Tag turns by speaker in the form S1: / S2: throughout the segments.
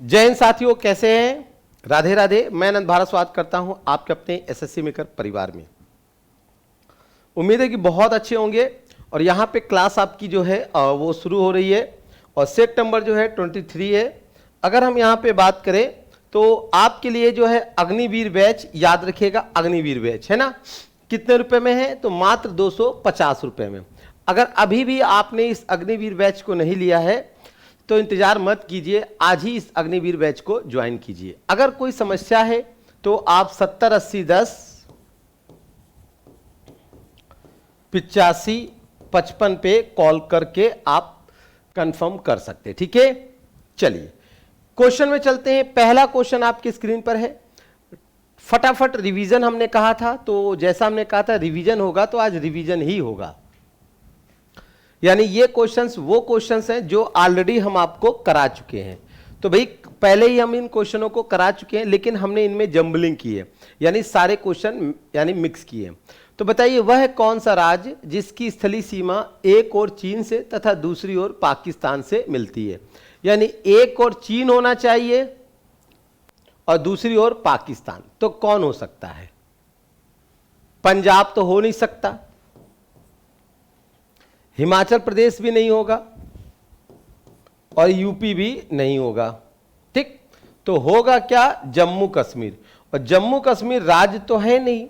S1: जय हिंद साथियों, कैसे हैं? राधे राधे। मैं आनंद भारत स्वागत करता हूं आपके अपने एसएससी मेकर परिवार में। उम्मीद है कि बहुत अच्छे होंगे। और यहां पे क्लास आपकी जो है वो शुरू हो रही है और सेट नंबर जो है 23 है। अगर हम यहां पे बात करें तो आपके लिए जो है अग्निवीर बैच, याद रखिएगा अग्निवीर बैच है ना, कितने रुपए में है? तो मात्र 250 रुपए में। अगर अभी भी आपने इस अग्निवीर बैच को नहीं लिया है तो इंतजार मत कीजिए, आज ही इस अग्निवीर बैच को ज्वाइन कीजिए। अगर कोई समस्या है तो आप 70 80 10 85 55 पे कॉल करके आप कंफर्म कर सकते हैं, ठीक है। चलिए क्वेश्चन में चलते हैं। पहला क्वेश्चन आपकी स्क्रीन पर है। फटाफट रिवीजन हमने कहा था, तो जैसा हमने कहा था रिवीजन होगा तो आज रिवीजन ही होगा। यानी ये क्वेश्चंस वो क्वेश्चंस हैं जो ऑलरेडी हम आपको करा चुके हैं। तो भाई पहले ही हम इन क्वेश्चनों को करा चुके हैं, लेकिन हमने इनमें जंबलिंग की है, यानी सारे क्वेश्चन यानी मिक्स किए। तो बताइए वह कौन सा राज्य जिसकी स्थलीय सीमा एक ओर चीन से तथा दूसरी ओर पाकिस्तान से मिलती है? यानी एक ओर चीन होना चाहिए और दूसरी ओर पाकिस्तान, तो कौन हो सकता है? पंजाब तो हो नहीं सकता, हिमाचल प्रदेश भी नहीं होगा और यूपी भी नहीं होगा, ठीक। तो होगा क्या? जम्मू कश्मीर। और जम्मू कश्मीर राज्य तो है नहीं,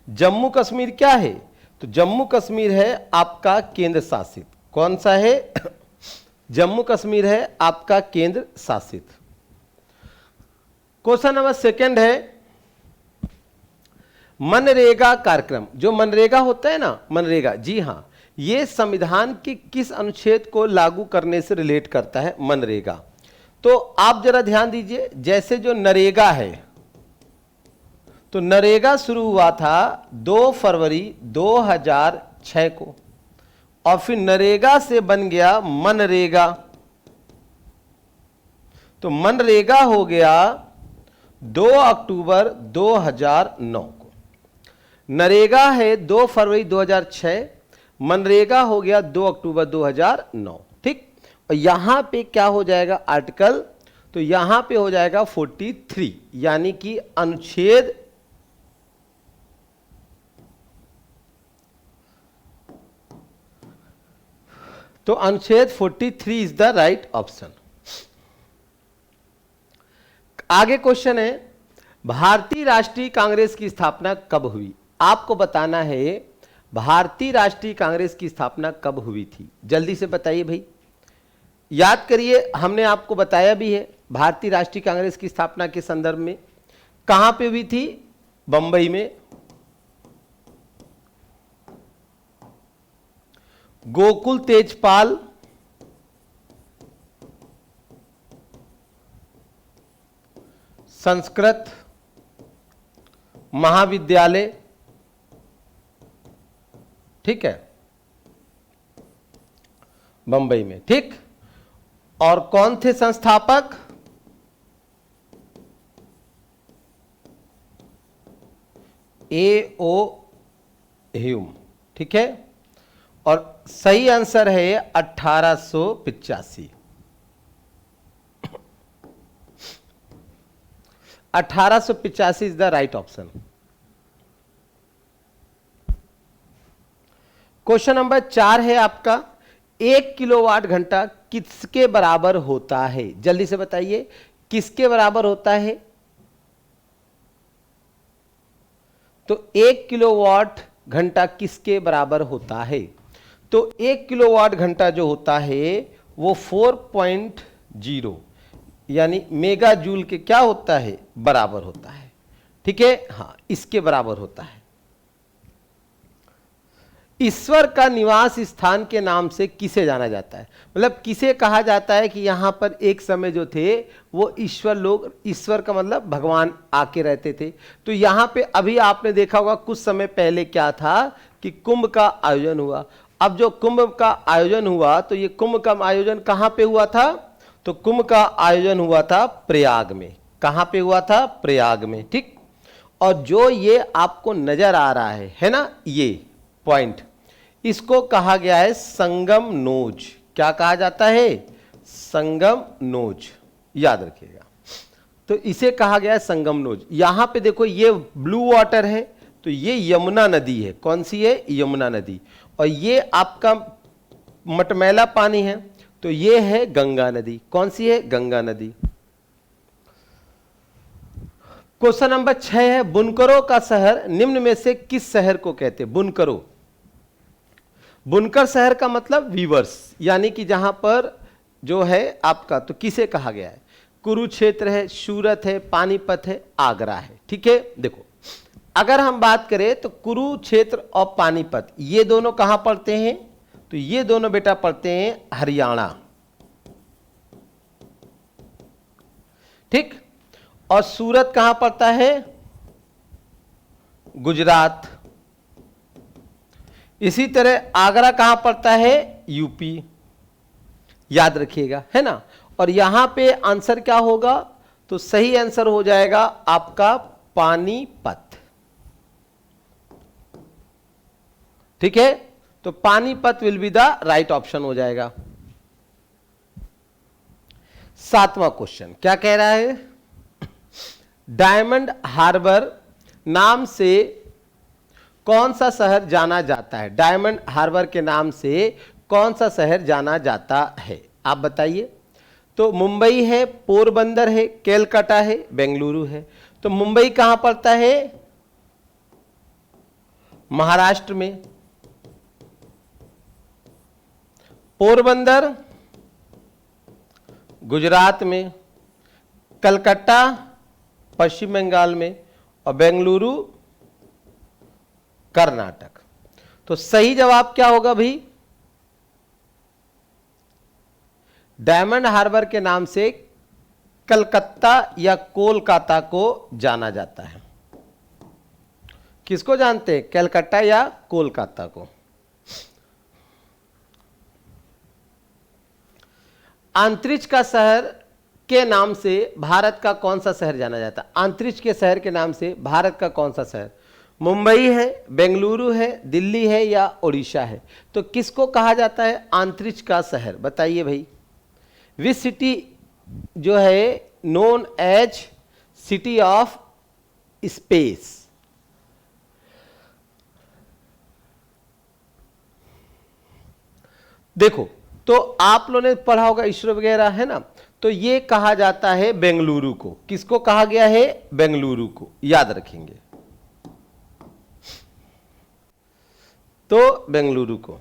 S1: जम्मू कश्मीर क्या है? तो जम्मू कश्मीर है आपका केंद्र शासित। कौन सा है? जम्मू कश्मीर है आपका केंद्र शासित। क्वेश्चन नंबर सेकंड है, मनरेगा कार्यक्रम। जो मनरेगा होता है ना, मनरेगा, जी हां, ये संविधान के किस अनुच्छेद को लागू करने से रिलेट करता है? मनरेगा। तो आप जरा ध्यान दीजिए, जैसे जो नरेगा है, तो नरेगा शुरू हुआ था 2 फरवरी 2006 को और फिर नरेगा से बन गया मनरेगा। तो मनरेगा हो गया 2 अक्टूबर 2009 को। नरेगा है 2 फरवरी 2006, मनरेगा हो गया 2 अक्टूबर 2009, ठीक। और यहां पे क्या हो जाएगा आर्टिकल? तो यहां पे हो जाएगा 43, यानी कि अनुच्छेद तो अनुच्छेद 43 इज द राइट ऑप्शन। आगे क्वेश्चन है, भारतीय राष्ट्रीय कांग्रेस की स्थापना कब हुई? आपको बताना है भारतीय राष्ट्रीय कांग्रेस की स्थापना कब हुई थी। जल्दी से बताइए भाई, याद करिए, हमने आपको बताया भी है भारतीय राष्ट्रीय कांग्रेस की स्थापना के संदर्भ में। कहां पे हुई थी? बंबई में। गोकुल तेजपाल संस्कृत महाविद्यालय, ठीक है, बंबई में, ठीक। और कौन थे संस्थापक? A.O. ह्यूम, ठीक है। और सही आंसर है 1885। 1885 is the right option. Question number 4 है आपका, 1 किलोवाट घंटा किसके बराबर होता है? जल्दी से बताइए, किसके बराबर होता है? तो 1 किलोवाट घंटा किसके बराबर होता है? तो 1 किलोवाट घंटा जो होता है वो 4.0 यानी मेगा जूल के क्या होता है? बराबर होता है, ठीक है। हां, इसके बराबर होता है। ईश्वर का निवास स्थान के नाम से किसे जाना जाता है? मतलब किसे कहा जाता है कि यहां पर एक समय जो थे वो ईश्वर लोग, ईश्वर का मतलब भगवान आके रहते थे। तो यहां पे अभी आपने देखा होगा कुछ समय पहले क्या था कि कुंभ का आयोजन हुआ। अब जो कुंभ का आयोजन हुआ तो ये कुंभ का आयोजन कहां पे हुआ था? तो कुंभ का आयोजन हुआ था प्रयाग में। कहां पे हुआ था? प्रयाग में, ठीक। और जो ये आपको नजर आ रहा है ना, ये पॉइंट, इसको कहा गया है संगम नोज। क्या कहा जाता है? संगम नोज, याद रखिएगा। तो इसे कहा गया है संगम नोज। यहां पे देखो ये ब्लू वाटर है, तो ये यमुना नदी है। कौन सी है? यमुना नदी। और ये आपका मटमैला पानी है, तो ये है गंगा नदी। कौन सी है? गंगा नदी। क्वेश्चन नंबर 6 है, बुनकरों का शहर निम्न में से किस शहर को कहते हैं? बुनकरों। बुनकर शहर का मतलब वीवर्स, यानी कि जहां पर जो है आपका, तो किसे कहा गया है? कुरुक्षेत्र है, सूरत है, पानीपत है, आगरा है। ठीक है, देखो अगर हम बात करें तो कुरुक्षेत्र और पानीपत ये दोनों कहां पड़ते हैं? तो ये दोनों बेटा पड़ते हैं हरियाणा। ठीक। और सूरत कहां पड़ता है? गुजरात। इसी तरह आगरा कहां पड़ता है? यूपी। याद रखिएगा, है ना। और यहां पे आंसर क्या होगा? तो सही आंसर हो जाएगा आपका पानीपत। ठीक है, तो Panipat will be the right option हो जाएगा। 7वां क्वेश्चन क्या कह रहा है? डायमंड हार्बर नाम से कौन सा शहर जाना जाता है? डायमंड हार्बर के नाम से कौन सा शहर जाना जाता है? आप बताइए। तो मुंबई है, पोरबंदर है, केलकटा है, बेंगलुरु है। तो मुंबई कहां पड़ता है? महाराष्ट्र में। पोरबंदर गुजरात में, कलकत्ता पश्चिम बंगाल में, और बेंगलुरु कर्नाटक। तो सही जवाब क्या होगा भाई? डायमंड हार्बर के नाम से कलकत्ता या कोलकाता को जाना जाता है। किसको जानते हैं? कलकत्ता या कोलकाता को। अंतरिक्ष का शहर के नाम से भारत का कौन सा शहर जाना जाता है? अंतरिक्ष के शहर के नाम से भारत का कौन सा शहर? मुंबई है, बेंगलुरु है, दिल्ली है, या उड़ीसा है? तो किसको कहा जाता है अंतरिक्ष का शहर? बताइए भाई। विच सिटी जो है known as city of space? देखो, तो आप लोगों ने पढ़ा होगा इसरो वगैरह, है ना। तो ये कहा जाता है बेंगलुरु को। किसको कहा गया है? बेंगलुरु को। याद रखेंगे, तो बेंगलुरु को।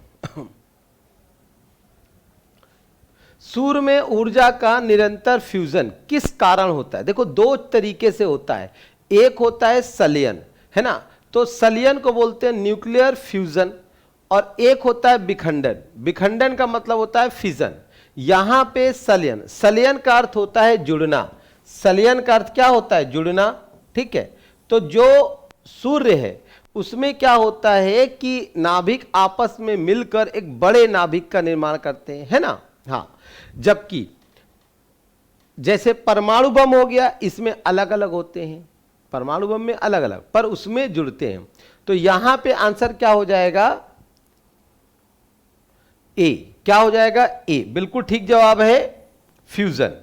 S1: सूर्य में ऊर्जा का निरंतर फ्यूजन किस कारण होता है? देखो दो तरीके से होता है। एक होता है संलयन, है ना। तो संलयन को बोलते हैं न्यूक्लियर फ्यूजन, और एक होता है विखंडन। विखंडन का मतलब होता है फिजन। यहां पे संलयन, संलयन का अर्थ होता है जुड़ना। संलयन का अर्थ क्या होता है? जुड़ना। ठीक है, तो जो सूर्य है उसमें क्या होता है कि नाभिक आपस में मिलकर एक बड़े नाभिक का निर्माण करते हैं, है ना। हाँ, जबकि जैसे परमाणु बम हो गया, इसमें अलग अलग होते हैं। परमाणु बम में अलग अलग, पर उसमें जुड़ते हैं। तो यहां पे आंसर क्या हो जाएगा? ए। क्या हो जाएगा? ए। बिल्कुल ठीक जवाब है फ्यूजन।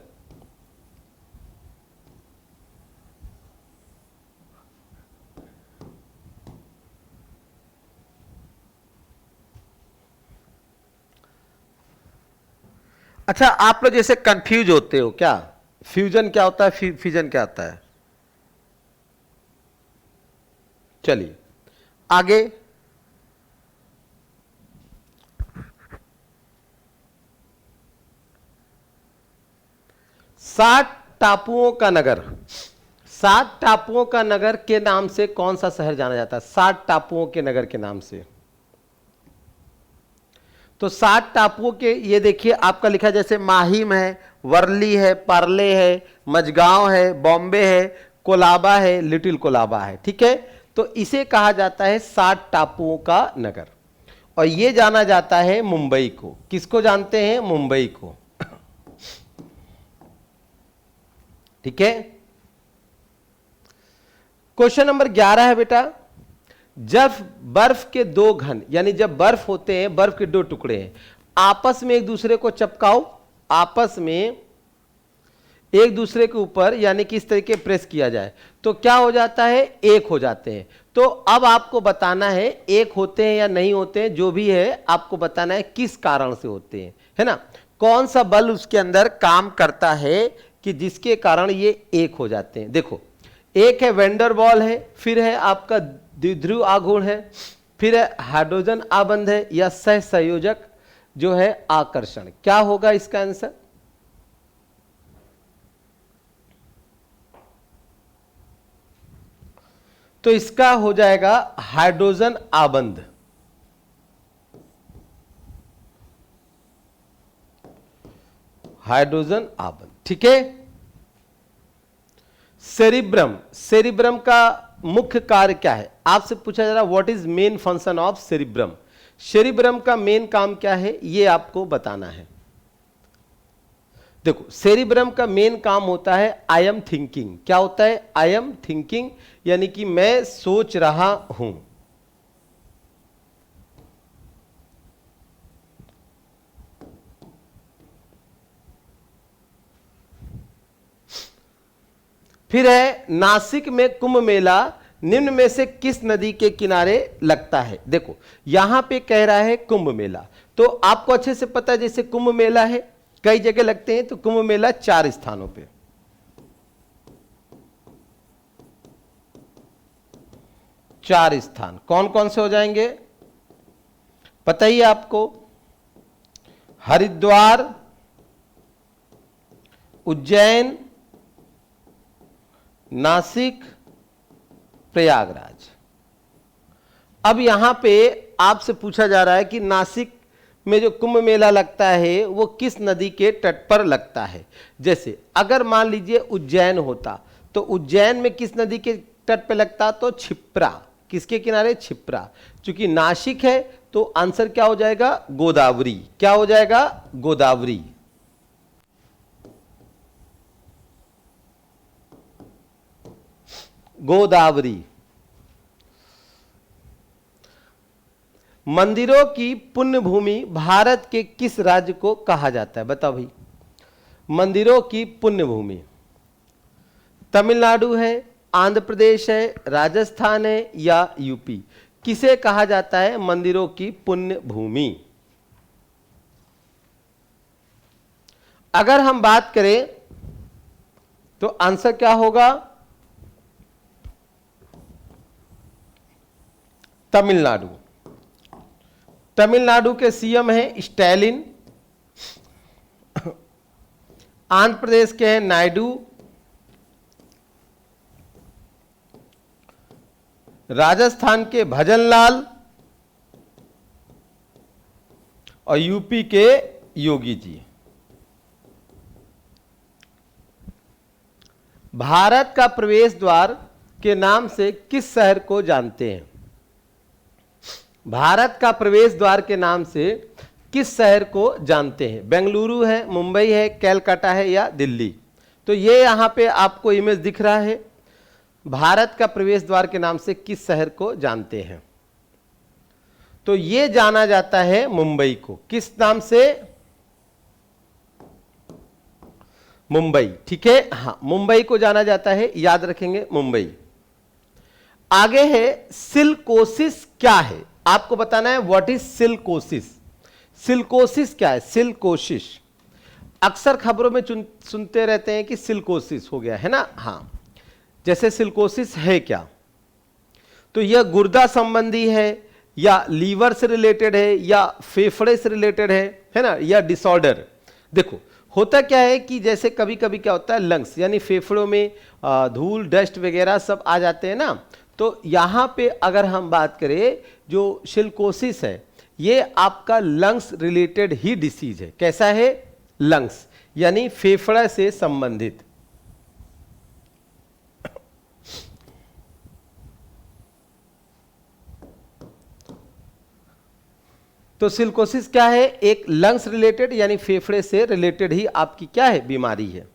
S1: अच्छा, आप लोग जैसे कंफ्यूज होते हो क्या? फ्यूजन क्या होता है, फ्यूजन क्या होता है? चलिए आगे। सात टापुओं का नगर, 7 टापुओं का नगर के नाम से कौन सा शहर जाना जाता है? 7 टापुओं के नगर के नाम से। तो 7 टापुओं के ये देखिए आपका लिखा है, जैसे माहिम है, वर्ली है, पार्ले है, मजगांव है, बॉम्बे है, कोलाबा है, लिटिल कोलाबा है। ठीक है, तो इसे कहा जाता है 7 टापुओं का नगर। और ये जाना जाता है मुंबई को। किसको जानते हैं? मुंबई को। ठीक है, क्वेश्चन नंबर 11 है बेटा, जब बर्फ के 2 घन, यानी जब बर्फ होते हैं, बर्फ के 2 टुकड़े हैं, आपस में एक दूसरे को चिपकाओ, आपस में एक दूसरे के ऊपर यानी कि इस तरीके प्रेस किया जाए तो क्या हो जाता है, एक हो जाते हैं। तो अब आपको बताना है एक होते हैं या नहीं होते हैं, जो भी है आपको बताना है किस कारण से होते हैं, है ना, कौन सा बल उसके अंदर काम करता है कि जिसके कारण ये एक हो जाते हैं। देखो, एक है वेंडर वॉल है, फिर है आपका द्विध्रुव आघूर्ण है, फिर है हाइड्रोजन आबंध है या सह संयोजक जो है आकर्षण। क्या होगा इसका आंसर? तो इसका हो जाएगा हाइड्रोजन आबंध। हाइड्रोजन आबंध, ठीक है। सेरिब्रम, सेरिब्रम का मुख्य कार्य क्या है? आपसे पूछा जा रहा है what is main function of cerebrum. Cerebrum का मेन काम क्या है ये आपको बताना है। देखो, सेरिब्रम का मेन काम होता है आई एम थिंकिंग। क्या होता है? आई एम थिंकिंग, यानी कि मैं सोच रहा हूं। फिर है नासिक में कुंभ मेला निम्न में से किस नदी के किनारे लगता है? देखो, यहां पे कह रहा है कुंभ मेला, तो आपको अच्छे से पता है जैसे कुंभ मेला है कई जगह लगते हैं, तो कुंभ मेला 4 स्थानों पे। चार स्थान कौन कौन से हो जाएंगे पता ही है आपको? हरिद्वार, उज्जैन, नासिक, प्रयागराज। अब यहां पे आपसे पूछा जा रहा है कि नासिक में जो कुंभ मेला लगता है वो किस नदी के तट पर लगता है। जैसे अगर मान लीजिए उज्जैन होता तो उज्जैन में किस नदी के तट पर लगता? तो क्षिप्रा। किसके किनारे? क्षिप्रा। चूंकि नासिक है तो आंसर क्या हो जाएगा? गोदावरी। क्या हो जाएगा? गोदावरी। गोदावरी। मंदिरों की पुण्य भूमि भारत के किस राज्य को कहा जाता है? बताओ भाई। मंदिरों की पुण्य भूमि तमिलनाडु है, आंध्र प्रदेश है, राजस्थान है या यूपी? किसे कहा जाता है मंदिरों की पुण्य भूमि? अगर हम बात करें तो आंसर क्या होगा? तमिलनाडु। तमिलनाडु के सीएम हैं स्टैलिन, आंध्र प्रदेश के हैं नायडू, राजस्थान के भजनलाल और यूपी के योगी जी। भारत का प्रवेश द्वार के नाम से किस शहर को जानते हैं? भारत का प्रवेश द्वार के नाम से किस शहर को जानते हैं? बेंगलुरु है, मुंबई है, कैलकाटा है या दिल्ली? तो ये यहां पे आपको इमेज दिख रहा है। भारत का प्रवेश द्वार के नाम से किस शहर को जानते हैं? तो ये जाना जाता है मुंबई को। किस नाम से? मुंबई, ठीक है। हाँ, मुंबई को जाना जाता है, याद रखेंगे मुंबई। आगे है सिलिकोसिस क्या है? आपको बताना है व्हाट इज सिलिकोसिस। सिलिकोसिस क्या है? सिलिकोसिस अक्सर खबरों में सुनते रहते हैं कि सिलिकोसिस हो गया है ना। हाँ, जैसे सिलिकोसिस है क्या? तो यह गुर्दा संबंधी है या लीवर से रिलेटेड है या फेफड़े से रिलेटेड है ना, या डिसऑर्डर। देखो, होता क्या है कि जैसे कभी कभी क्या होता है लंग्स यानी फेफड़ों में धूल डस्ट वगैरह सब आ जाते हैं ना, तो यहां पे अगर हम बात करें जो सिलिकोसिस है ये आपका लंग्स रिलेटेड ही डिसीज है। कैसा है? लंग्स यानी फेफड़ा से संबंधित। तो सिलिकोसिस क्या है? एक लंग्स रिलेटेड यानी फेफड़े से रिलेटेड ही आपकी क्या है? बीमारी है।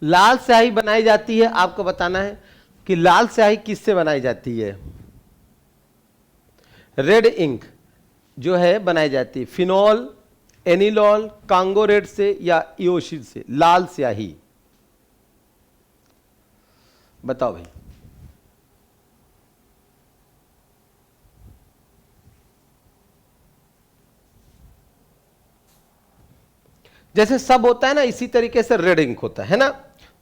S1: लाल स्याही बनाई जाती है, आपको बताना है कि लाल स्याही किससे बनाई जाती है? रेड इंक जो है बनाई जाती है फिनॉल, एनिलॉल, कांगो रेड से या इओसिन से? लाल स्याही, बताओ भाई। जैसे सब होता है ना, इसी तरीके से रेड इंक होता है ना।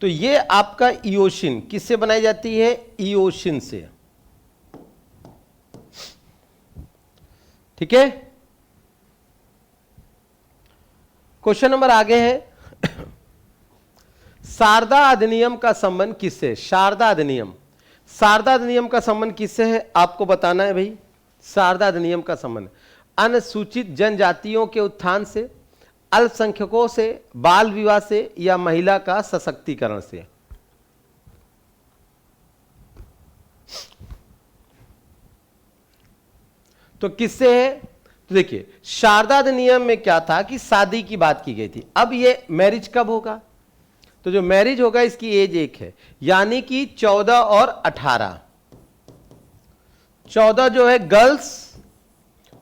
S1: तो ये आपका इओसिन किससे बनाई जाती है? इओसिन से, ठीक है। क्वेश्चन नंबर आगे है, शारदा अधिनियम का संबंध किससे? शारदा अधिनियम, शारदा अधिनियम का संबंध किससे है आपको बताना है भाई। शारदा अधिनियम का संबंध अनुसूचित जनजातियों के उत्थान से, अल्पसंख्यकों से, बाल विवाह से या महिला का सशक्तिकरण से? तो किससे है? तो देखिए, शारदा अधिनियम में क्या था कि शादी की बात की गई थी। अब ये मैरिज कब होगा? तो जो मैरिज होगा इसकी एज एक है, यानी कि 14 और 18। 14 जो है गर्ल्स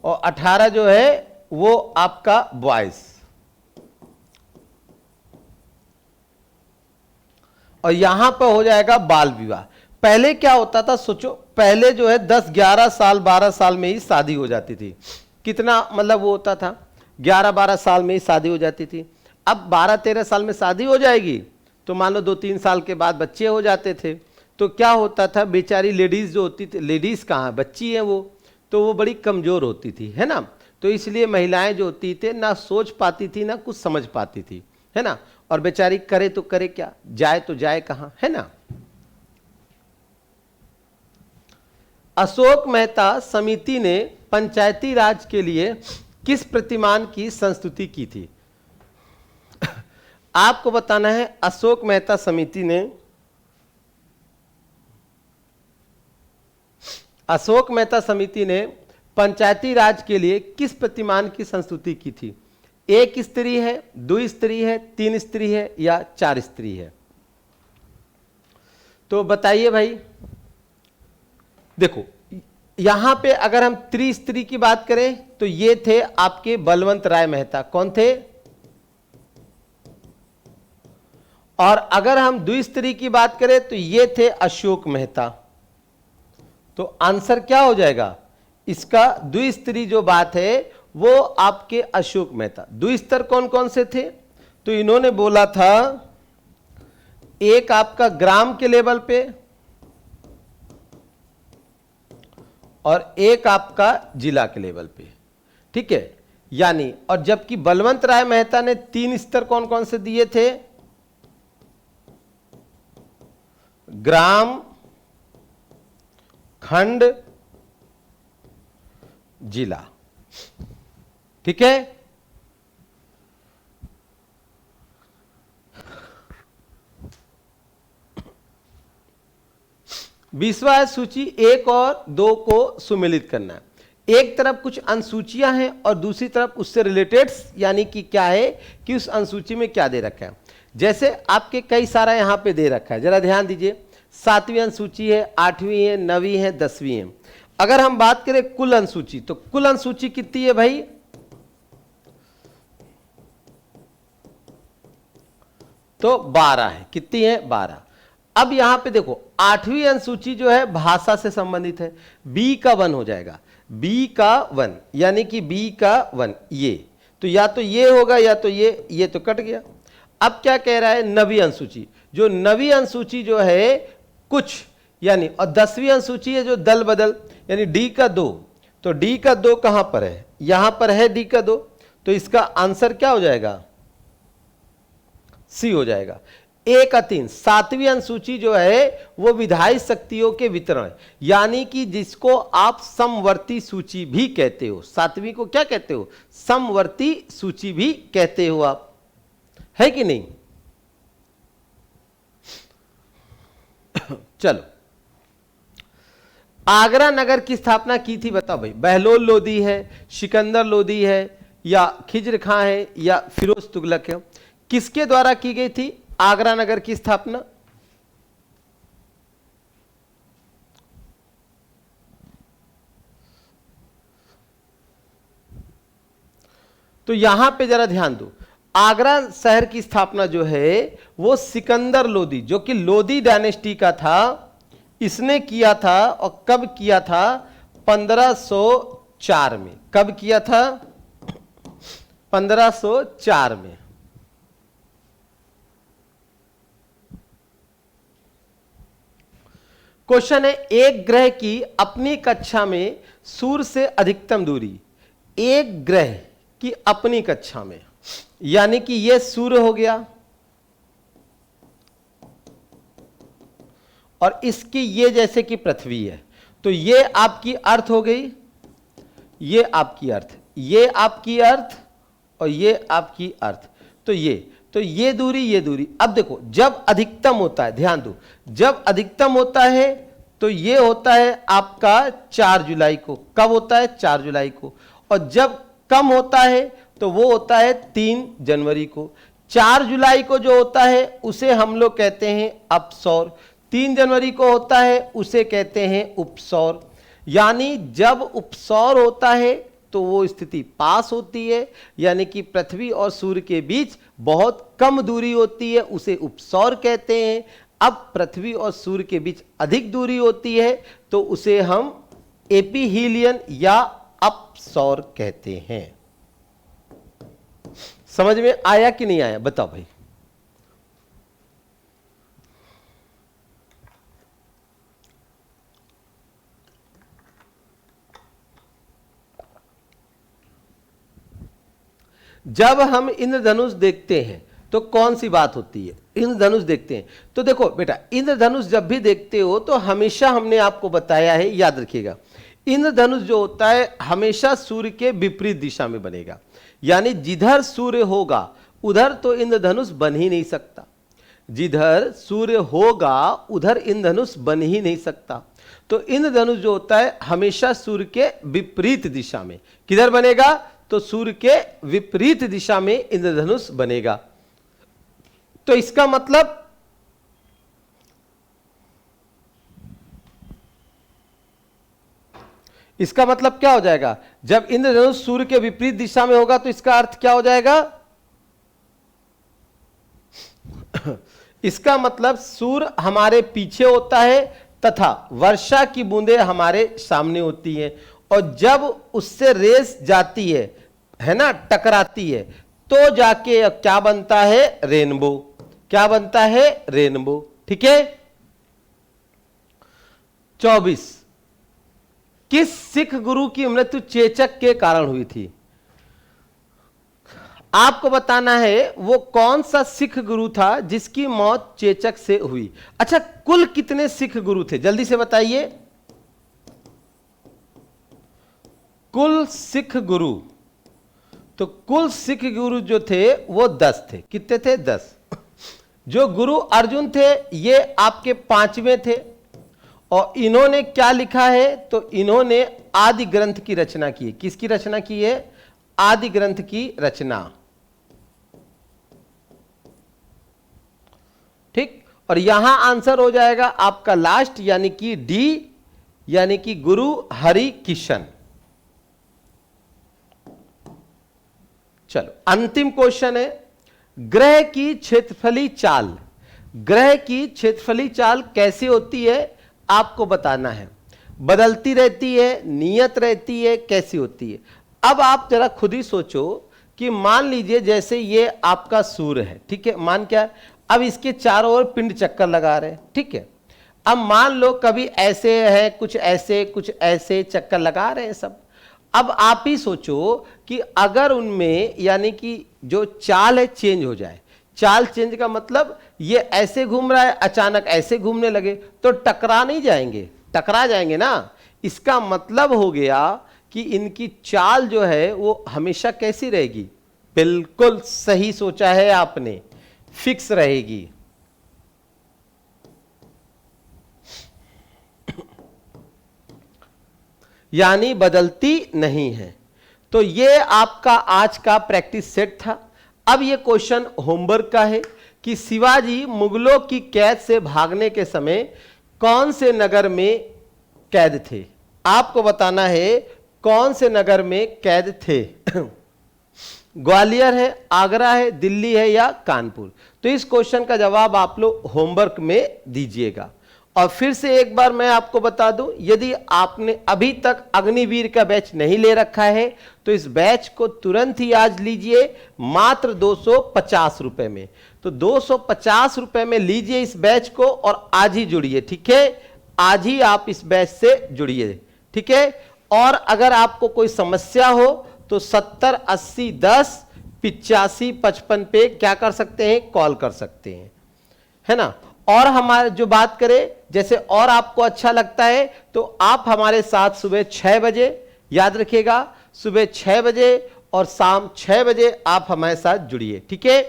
S1: और 18 जो है वो आपका बॉयज। और यहां पर हो जाएगा बाल विवाह। पहले क्या होता था सोचो, पहले जो है 10, 11 साल, 12 साल में ही शादी हो जाती थी। कितना मतलब वो होता था, 11, 12 साल में ही शादी हो जाती थी। अब 12, 13 साल में शादी हो जाएगी तो मान लो 2, 3 साल के बाद बच्चे हो जाते थे। तो क्या होता था, बेचारी लेडीज जो होती थी, लेडीज कहाँ, बच्ची है वो, तो वो बड़ी कमजोर होती थी, है ना। तो इसलिए महिलाएं जो होती थी ना सोच पाती थी ना कुछ समझ पाती थी, है ना। और बेचारी करे तो करे क्या, जाए तो जाए कहां, है ना। अशोक मेहता समिति ने पंचायती राज के लिए किस प्रतिमान की संस्तुति की थी? आपको बताना है, अशोक मेहता समिति ने, अशोक मेहता समिति ने पंचायती राज के लिए किस प्रतिमान की संस्तुति की थी? 1 स्त्री है, 2 स्त्री है, 3 स्त्री है या 4 स्त्री है? तो बताइए भाई। देखो यहां पे अगर हम त्रिस्त्री की बात करें तो ये थे आपके बलवंत राय मेहता। कौन थे? और अगर हम द्विस्त्री की बात करें तो ये थे अशोक मेहता। तो आंसर क्या हो जाएगा इसका? द्विस्त्री जो बात है वो आपके अशोक मेहता। द्विस्तर कौन कौन से थे? तो इन्होंने बोला था, एक आपका ग्राम के लेवल पे और एक आपका जिला के लेवल पे, ठीक है। यानी और जबकि बलवंत राय मेहता ने 3 स्तर कौन कौन से दिए थे? ग्राम, खंड, जिला, ठीक है। विश्वास सूची 1 और 2 को सुमेलित करना है। एक तरफ कुछ अनुसूचियां हैं और दूसरी तरफ उससे रिलेटेड, यानी कि क्या है कि उस अनुसूची में क्या दे रखा है। जैसे आपके कई सारा यहां पे दे रखा है, जरा ध्यान दीजिए। 7वीं अनुसूची है, 8वीं है, 9वीं है, 10वीं है। अगर हम बात करें कुल अनुसूची, तो कुल अनुसूची कितनी है भाई? तो 12 है। कितनी है? 12। अब यहां पे देखो 8वीं अनुसूची जो है भाषा से संबंधित है, बी का 1 हो जाएगा। बी का 1 यानी कि बी का 1 ये, तो या तो ये होगा या तो ये तो कट गया। अब क्या कह रहा है? 9वीं अनुसूची, जो 9वीं अनुसूची जो है कुछ यानी, और 10वीं अनुसूची है जो दल बदल, यानी डी का 2। तो डी का 2 कहां पर है? यहां पर है डी का 2। तो इसका आंसर क्या हो जाएगा? सी हो जाएगा। 1 का 3। 7वीं अनुसूची जो है वो विधायी शक्तियों के वितरण, यानी कि जिसको आप समवर्ती सूची भी कहते हो। 7वीं को क्या कहते हो? समवर्ती सूची भी कहते हो आप, है कि नहीं? चलो, आगरा नगर की स्थापना की थी, बताओ भाई। बहलोल लोदी है, सिकंदर लोदी है, या खिज्र खां है, या फिरोज तुगलक है? किसके द्वारा की गई थी आगरा नगर की स्थापना? तो यहां पे जरा ध्यान दो, आगरा शहर की स्थापना जो है वो सिकंदर लोदी, जो कि लोदी डायनेस्टी का था, इसने किया था। और कब किया था? 1504 में। कब किया था? 1504 में। क्वेश्चन है, एक ग्रह की अपनी कक्षा में सूर्य से अधिकतम दूरी। एक ग्रह की अपनी कक्षा में, यानी कि यह सूर्य हो गया और इसकी ये जैसे कि पृथ्वी है, तो ये आपकी अर्थ हो गई, ये आपकी अर्थ, ये आपकी अर्थ और ये आपकी अर्थ। तो ये दूरी, ये दूरी। अब देखो, जब अधिकतम होता है, ध्यान दो, जब अधिकतम होता है तो ये होता है आपका 4 जुलाई को। कब होता है? 4 जुलाई को। और जब कम होता है तो वो होता है 3 जनवरी को। 4 जुलाई को जो होता है उसे हम लोग कहते हैं अपसौर, 3 जनवरी को होता है उसे कहते हैं उपसौर। यानी जब उपसौर होता है तो वो स्थिति पास होती है, यानी कि पृथ्वी और सूर्य के बीच बहुत कम दूरी होती है, उसे उपसौर कहते हैं। अब पृथ्वी और सूर्य के बीच अधिक दूरी होती है तो उसे हम एपीहीलियन या अपसौर कहते हैं। समझ में आया कि नहीं आया? बताओ भाई। जब हम इंद्रधनुष देखते हैं तो कौन सी बात होती है? इंद्रधनुष देखते हैं तो देखो बेटा, इंद्रधनुष जब भी देखते हो तो हमेशा हमने आपको बताया है, याद रखिएगा, इंद्रधनुष जो होता है हमेशा सूर्य के विपरीत दिशा में बनेगा। यानी जिधर सूर्य होगा उधर तो इंद्रधनुष बन ही नहीं सकता, जिधर सूर्य होगा उधर इंद्रधनुष बन ही नहीं सकता। तो इंद्रधनुष जो होता है हमेशा सूर्य के विपरीत दिशा में। किधर बनेगा? तो सूर्य के विपरीत दिशा में इंद्रधनुष बनेगा। तो इसका मतलब क्या हो जाएगा? जब इंद्रधनुष सूर्य के विपरीत दिशा में होगा तो इसका अर्थ क्या हो जाएगा? इसका मतलब सूर्य हमारे पीछे होता है तथा वर्षा की बूंदें हमारे सामने होती हैं, और जब उससे रेस जाती है ना, टकराती है, तो जाके क्या बनता है? रेनबो। क्या बनता है? रेनबो। ठीक है। 24, किस सिख गुरु की मृत्यु चेचक के कारण हुई थी? आपको बताना है वो कौन सा सिख गुरु था जिसकी मौत चेचक से हुई। अच्छा, कुल कितने सिख गुरु थे? जल्दी से बताइए। कुल सिख गुरु, तो कुल सिख गुरु जो थे वो 10 थे। कितने थे? 10। जो गुरु अर्जुन थे ये आपके 5वें थे, और इन्होंने क्या लिखा है? तो इन्होंने आदि ग्रंथ की रचना की है। किसकी रचना की है? आदि ग्रंथ की रचना। ठीक। और यहां आंसर हो जाएगा आपका लास्ट, यानी कि डी, यानी कि गुरु हरि किशन। चलो अंतिम क्वेश्चन है, ग्रह की क्षेत्रफली चाल। ग्रह की क्षेत्रफली चाल कैसी होती है आपको बताना है। बदलती रहती है, नियत रहती है, कैसी होती है? अब आप जरा खुद ही सोचो कि मान लीजिए जैसे ये आपका सूर्य है, ठीक है, मान क्या, अब इसके चारों ओर पिंड चक्कर लगा रहे हैं, ठीक है। अब मान लो कभी ऐसे है, कुछ ऐसे चक्कर लगा रहे हैं सब। अब आप ही सोचो कि अगर उनमें यानी कि जो चाल है चेंज हो जाए। चाल चेंज का मतलब ये ऐसे घूम रहा है, अचानक ऐसे घूमने लगे, तो टकरा नहीं जाएंगे? टकरा जाएंगे ना। इसका मतलब हो गया कि इनकी चाल जो है वो हमेशा कैसी रहेगी? बिल्कुल सही सोचा है आपने, फिक्स रहेगी। यानी बदलती नहीं है। तो ये आपका आज का प्रैक्टिस सेट था। अब ये क्वेश्चन होमवर्क का है कि शिवाजी मुगलों की कैद से भागने के समय कौन से नगर में कैद थे? आपको बताना है कौन से नगर में कैद थे। ग्वालियर है, आगरा है, दिल्ली है या कानपुर? तो इस क्वेश्चन का जवाब आप लोग होमवर्क में दीजिएगा। और फिर से एक बार मैं आपको बता दूं, यदि आपने अभी तक अग्निवीर का बैच नहीं ले रखा है तो इस बैच को तुरंत ही आज लीजिए, मात्र 250 रुपए में। तो 250 रुपए में लीजिए इस बैच को और आज ही जुड़िए, ठीक है? आज ही आप इस बैच से जुड़िए, ठीक है? और अगर आपको कोई समस्या हो तो 70 80 10 85 55 पे क्या कर सकते हैं, कॉल कर सकते हैं, है ना? और हमारे जो बात करें, जैसे और आपको अच्छा लगता है तो आप हमारे साथ सुबह 6 बजे, याद रखिएगा सुबह 6 बजे और शाम 6 बजे आप हमारे साथ जुड़िए, ठीक है?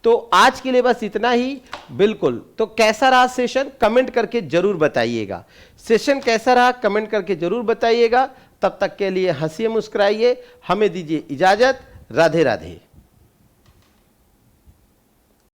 S1: तो आज के लिए बस इतना ही, बिल्कुल। तो कैसा रहा सेशन, कमेंट करके जरूर बताइएगा। सेशन कैसा रहा कमेंट करके जरूर बताइएगा। तब तक के लिए हंसिए, मुस्कुराइए, हमें दीजिए इजाजत। राधे राधे।